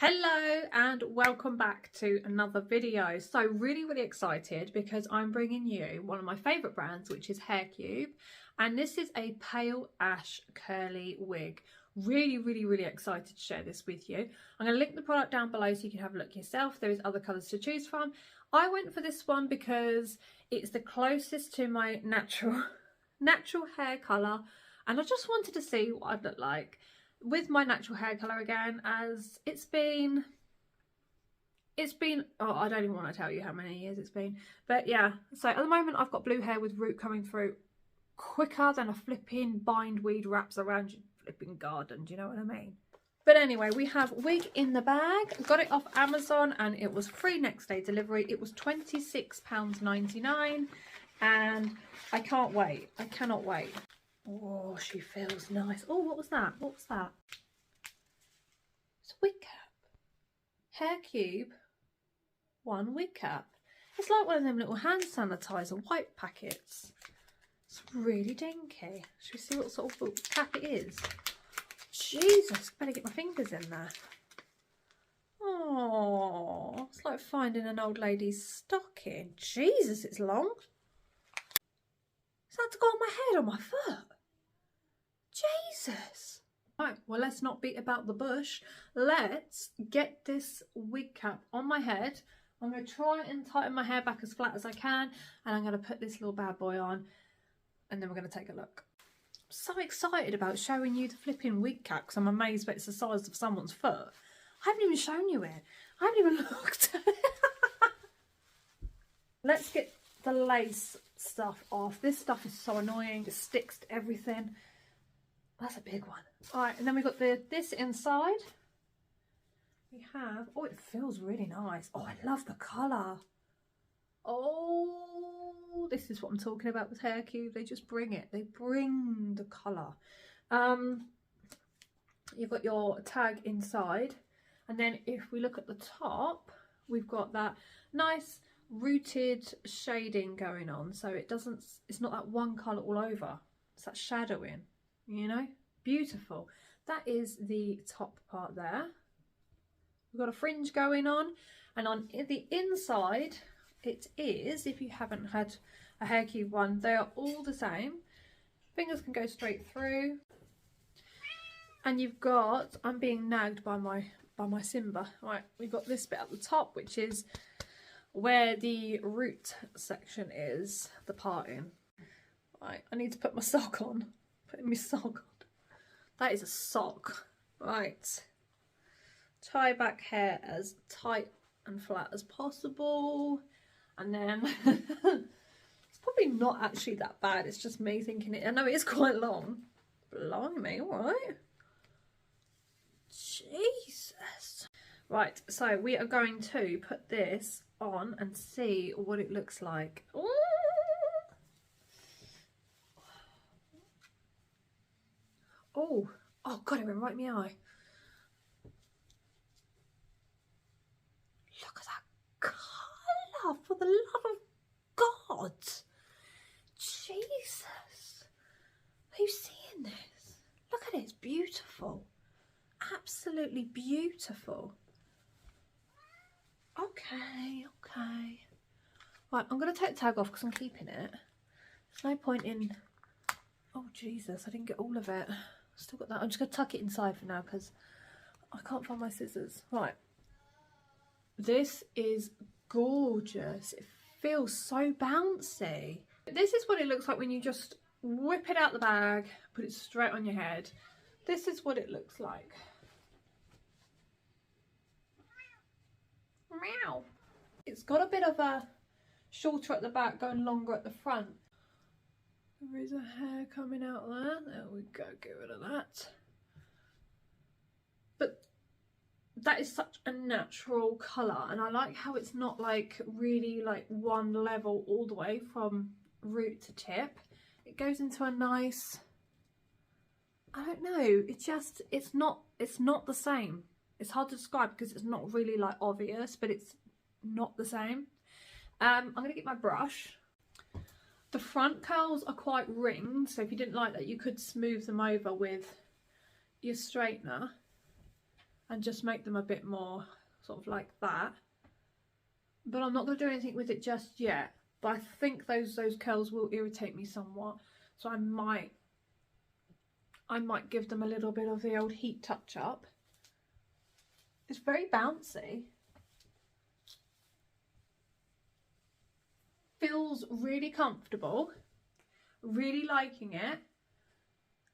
Hello and welcome back to another video. So really excited because I'm bringing you one of my favourite brands, which is Haircube, and this is a pale ash curly wig. Really excited to share this with you. I'm going to link the product down below so you can have a look yourself. There is other colours to choose from. I went for this one because it's the closest to my natural hair colour, and I just wanted to see what I'd look like with my natural hair colour again, as it's been oh, I don't even want to tell you how many years it's been, but yeah. So at the moment I've got blue hair with root coming through quicker than a flipping bindweed wraps around your flipping garden, do you know what I mean? But anyway, we have wig in the bag. Got it off Amazon and it was free next day delivery. It was £26.99 and I can't wait. I cannot wait. Oh, she feels nice. Oh, what was that? What was that? It's a wig cap. Haircube 1 wig cap. It's like one of them little hand sanitizer white packets. It's really dinky. Should we see what sort of cap it is? Jesus, better get my fingers in there. Oh, it's like finding an old lady's stocking. Jesus, it's long. Is that to go on my head or my foot? Jesus. Right, well, let's not beat about the bush. Let's get this wig cap on my head. I'm going to try and tighten my hair back as flat as I can, and I'm going to put this little bad boy on, and then we're going to take a look. I'm so excited about showing you the flipping wig cap because I'm amazed that it's the size of someone's foot. I haven't even shown you it. I haven't even looked at it. Let's get the lace stuff off. This stuff is so annoying. It sticks to everything. That's a big one. All right, and then we've got this inside. We have, oh, it feels really nice. Oh, I love the colour. Oh, this is what I'm talking about with Haircube. They just bring it. They bring the colour. You've got your tag inside. And then if we look at the top, we've got that nice rooted shading going on. So it's not that one colour all over. It's that shadowing. You know, beautiful. That is the top part there. We've got a fringe going on, and on the inside it is, if you haven't had a Haircube one, they are all the same. Fingers can go straight through, and you've got, I'm being nagged by my Simba. Right, we've got this bit at the top, which is where the root section is, the parting. Right, I need to put my sock on. Putting my sock on. That is a sock. Right. Tie back hair as tight and flat as possible. And then it's probably not actually that bad. It's just me thinking it. I know it is quite long. Blimey, alright. Jesus. Right, so we are going to put this on and see what it looks like. Ooh. Oh God, it went right in my eye. Look at that colour, for the love of God. Jesus. Are you seeing this? Look at it, it's beautiful. Absolutely beautiful. Okay. Right, I'm going to take the tag off because I'm keeping it. There's no point in... Oh Jesus, I didn't get all of it. Still got that. I'm just going to tuck it inside for now because I can't find my scissors. Right. This is gorgeous. It feels so bouncy. This is what it looks like when you just whip it out the bag, put it straight on your head. This is what it looks like. Meow. It's got a bit of a shorter at the back, going longer at the front. There is a hair coming out there. There we go, get rid of that. But that is such a natural colour, and I like how it's not like really like one level all the way from root to tip. It goes into a nice, I don't know, it's not the same. It's hard to describe because it's not really like obvious, but it's not the same. I'm going to get my brush. The front curls are quite ringed, so if you didn't like that, you could smooth them over with your straightener. and just make them a bit more sort of like that. But I'm not going to do anything with it just yet. But I think those curls will irritate me somewhat, so I might give them a little bit of the old heat touch up. It's very bouncy. Feels really comfortable. Really liking it.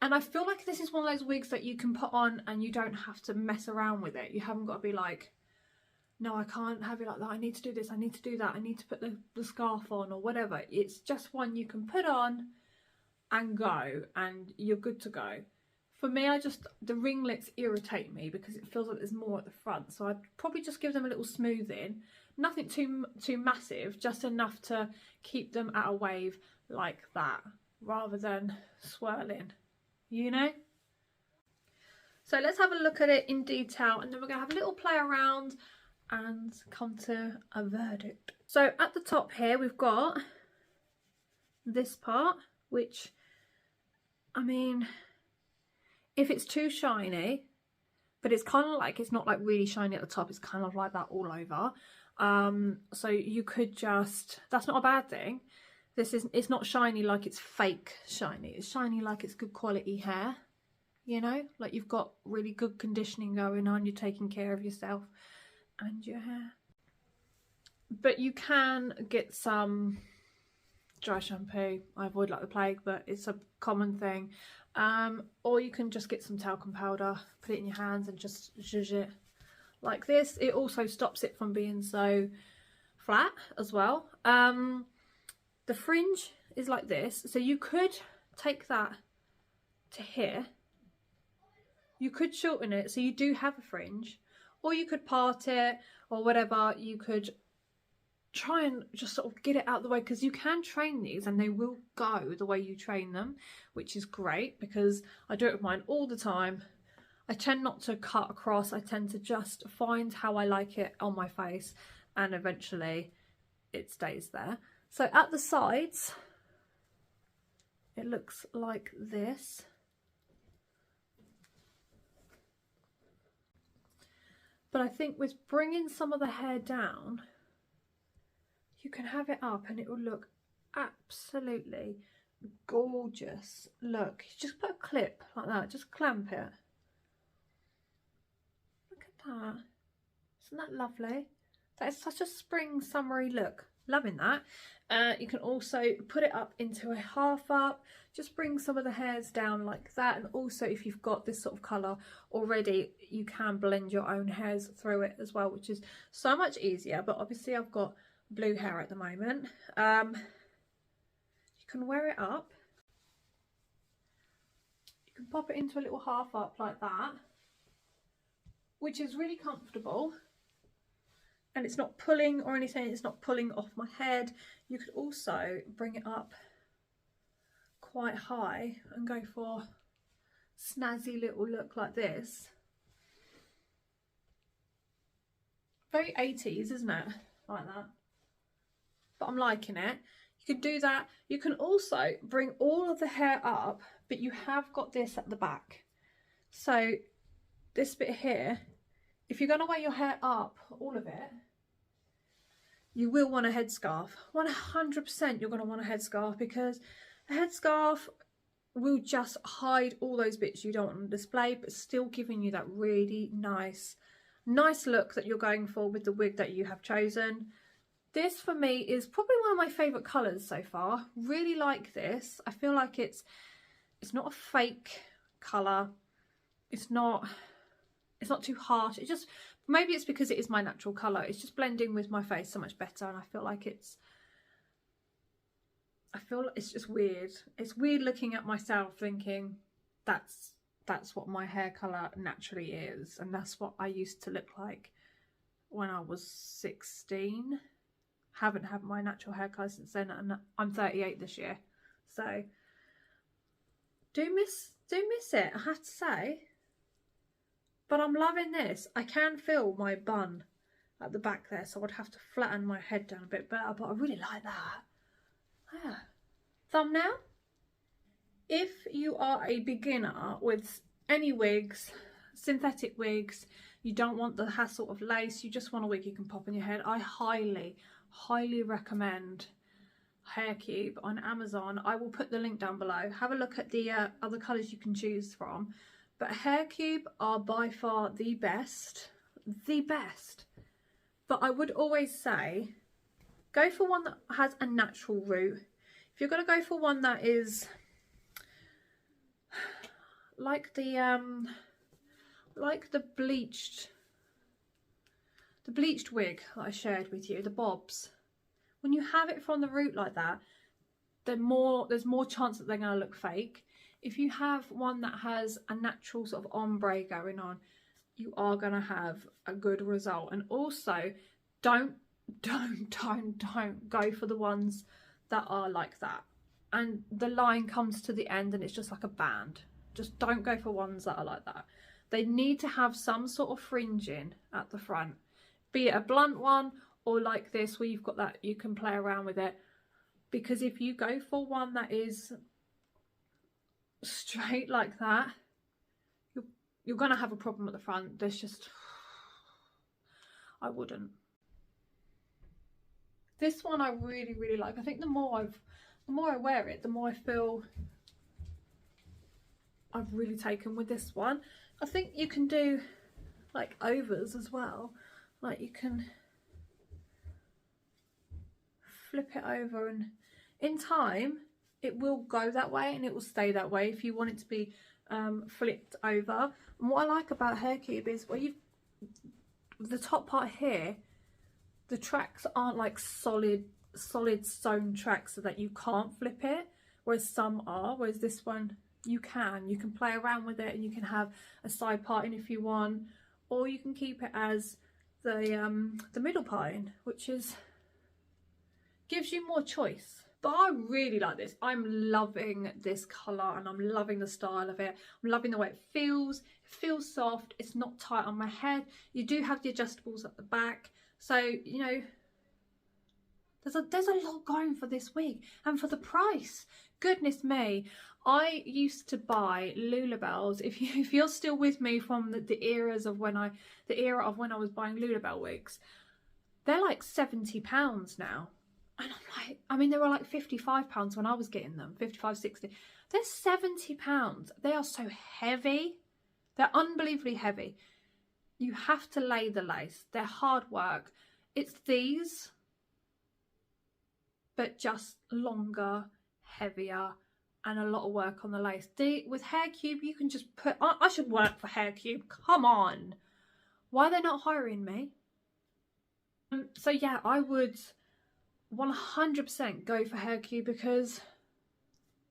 And I feel like this is one of those wigs that you can put on and you don't have to mess around with it. You haven't got to be like, no, I can't have it like that. I need to do this. I need to do that. I need to put the scarf on or whatever. It's just one you can put on and go and you're good to go. For me, the ringlets irritate me because it feels like there's more at the front. So I'd probably just give them a little smoothing. Nothing too massive, just enough to keep them at a wave like that rather than swirling, you know? So let's have a look at it in detail and then we're going to have a little play around and come to a verdict. So at the top here we've got this part, which, I mean, if it's too shiny, but it's kind of like, it's not like really shiny at the top, it's kind of like that all over. So you could just, that's not a bad thing. It's not shiny like it's fake shiny. It's shiny like it's good quality hair, you know, like you've got really good conditioning going on, you're taking care of yourself and your hair. But you can get some dry shampoo. I avoid like the plague, but it's a common thing. Or you can just get some talcum powder, put it in your hands and just zhuzh it like this. It also stops it from being so flat as well. The fringe is like this, so you could take that to here. You could shorten it so you do have a fringe, or you could part it or whatever. You could try and just sort of get it out the way, because you can train these and they will go the way you train them, which is great because I do it with mine all the time. I tend not to cut across, I tend to just find how I like it on my face and eventually it stays there. So at the sides it looks like this. But I think with bringing some of the hair down, you can have it up and it will look absolutely gorgeous. Look, just put a clip like that, just clamp it. Look at that. Isn't that lovely? That is such a spring summery look. Loving that. You can also put it up into a half up, just bring some of the hairs down like that. And also if you've got this sort of colour already, you can blend your own hairs through it as well, which is so much easier. But obviously I've got blue hair at the moment. You can wear it up. You can pop it into a little half up like that, which is really comfortable. And it's not pulling or anything, it's not pulling off my head. You could also bring it up quite high and go for a snazzy little look like this. Very 80s, isn't it? Like that. But I'm liking it. You can do that. You can also bring all of the hair up, but you have got this at the back. So this bit here, if you're going to wear your hair up, all of it, you will want a headscarf. 100% you're going to want a headscarf, because a headscarf will just hide all those bits you don't want on display, but still giving you that really nice look that you're going for with the wig that you have chosen. This for me is probably one of my favourite colours so far. Really like this. I feel like it's not a fake colour. It's not too harsh. It just, maybe it's because it is my natural colour. It's just blending with my face so much better, and I feel like it's just weird. It's weird looking at myself thinking that's what my hair colour naturally is, and that's what I used to look like when I was 16. Haven't had my natural hair colour since then, and I'm 38 this year, so do miss it, I have to say. But I'm loving this. I can feel my bun at the back there, so I'd have to flatten my head down a bit better, but I really like that. Yeah. Thumbnail. If you are a beginner with any wigs, synthetic wigs, you don't want the hassle of lace, you just want a wig you can pop in your head, I highly recommend Haircube on Amazon. I will put the link down below. Have a look at the other colours you can choose from. But Haircube are by far the best. But I would always say, go for one that has a natural root. If you're going to go for one that is like the bleached wig that I shared with you, the bobs, when you have it from the root like that, there's more chance that they're going to look fake. If you have one that has a natural sort of ombre going on, you are going to have a good result. And also, don't go for the ones that are like that and the line comes to the end and it's just like a band. Just don't go for ones that are like that. They need to have some sort of fringing at the front, be it a blunt one or like this where you've got that, you can play around with it. Because if you go for one that is straight like that, you're gonna have a problem at the front. There's just, I wouldn't. This one I really like. I think the more I wear it, the more I feel I've really taken with this one. I think you can do like overs as well. Like you can flip it over and in time it will go that way and it will stay that way if you want it to be flipped over. And what I like about Haircube is where you've the top part here, the tracks aren't like solid sewn tracks so that you can't flip it, whereas some are, whereas this one you can play around with it and you can have a side part in if you want, or you can keep it as the middle part in, which is gives you more choice. But I really like this. I'm loving this colour and I'm loving the style of it. I'm loving the way it feels. It feels soft. It's not tight on my head. You do have the adjustables at the back. So, you know, there's a lot going for this wig. And for the price, goodness me. I used to buy Lulabells. If you're still with me from the era of when I was buying Lulabell wigs, they're like £70 now. And I'm like, I mean, they were like £55 when I was getting them, 55, 60. They're £70. They are so heavy. They're unbelievably heavy. You have to lay the lace. They're hard work. It's these, but just longer, heavier, and a lot of work on the lace. With Haircube, you can just put... I should work for Haircube. Come on. Why are they not hiring me? So yeah, I would 100% go for Haircube because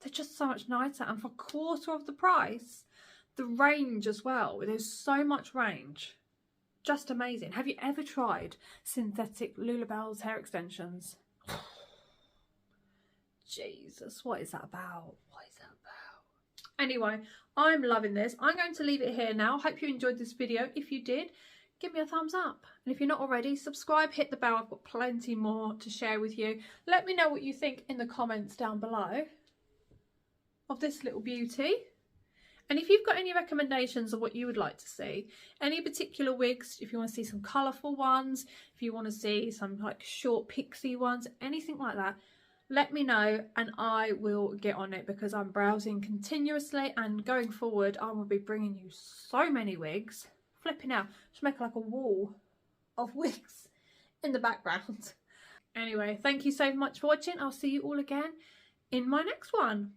they're just so much nicer, and for a quarter of the price, the range as well. There's so much range, just amazing. Have you ever tried synthetic Lulabell's hair extensions? Jesus, what is that about? What is that about? Anyway, I'm loving this. I'm going to leave it here now. Hope you enjoyed this video. If you did, give me a thumbs up, and if you're not already, subscribe, hit the bell. I've got plenty more to share with you. Let me know what you think in the comments down below of this little beauty, and if you've got any recommendations of what you would like to see, any particular wigs, if you want to see some colourful ones, if you want to see some like short pixie ones, anything like that, let me know and I will get on it, because I'm browsing continuously, and going forward I will be bringing you so many wigs. Flipping out, just make like a wall of wigs in the background. Anyway, thank you so much for watching. I'll see you all again in my next one.